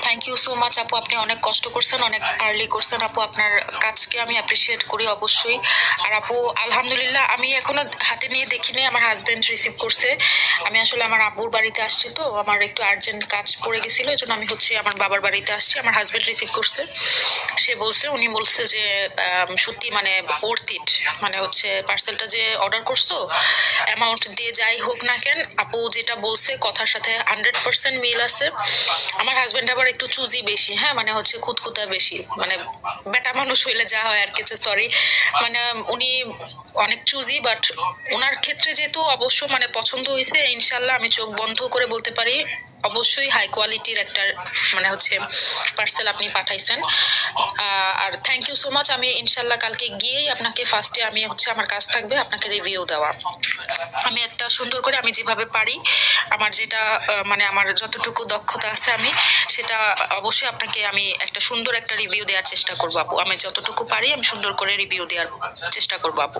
Thank you so much আপু, আপনি অনেক কষ্ট করছেন, অনেক আর্লি করছেন আপু, আপনার কাজকে আমি অ্যাপ্রিসিয়েট করি অবশ্যই। আর আপু আলহামদুলিল্লাহ আমি এখনো হাতে নিয়ে দেখিনি, আমার হাজবেন্ড রিসিভ করছে। আমি আসলে আমার আব্বুর বাড়িতে আসছি, তো আমার একটু আর্জেন্ট কাজ পড়ে গেছিল, এই জন্য আমি হচ্ছে আমার বাবার বাড়িতে আসছি। আমার হাজবেন্ড রিসিভ করছে, উনি বলছে যে সত্যি মানে ওর্থ ইট, মানে হচ্ছে পার্সেলটা যে অর্ডার করছো অ্যামাউন্ট দিয়ে যাই হোক না কেন, আপু যেটা বলছে কথার সাথে 100% মিল আছে। আমার হাজবেন্ড আবার একটু চুজি বেশি, হ্যাঁ মানে হচ্ছে খুঁতখুঁতা বেশি, মানে বেটা মানুষ হইলে যা হয় আর কিছু, সরি, মানে উনি অনেক চুজি, বাট ওনার ক্ষেত্রে যেহেতু অবশ্য মানে পছন্দ হয়েছে, ইনশাল্লাহ আমি চোখ বন্ধ করে বলতে পারি অবশ্যই হাই কোয়ালিটির একটা মানে হচ্ছে পার্সেল আপনি পাঠাইছেন। আর থ্যাংক ইউ সো মাচ। আমি ইনশাল্লাহ কালকে গিয়েই আপনাকে ফার্স্টে আমি হচ্ছে আমার কাজ থাকবে আপনাকে রিভিউ দেওয়া। আমি একটা সুন্দর করে আমি যেভাবে পারি, আমার যেটা মানে আমার যতটুকু দক্ষতা আছে আমি সেটা অবশ্যই আপনাকে আমি একটা সুন্দর একটা রিভিউ দেওয়ার চেষ্টা করবো আপু। আমি যতটুকু পারি আমি সুন্দর করে রিভিউ দেওয়ার চেষ্টা করবো আপু।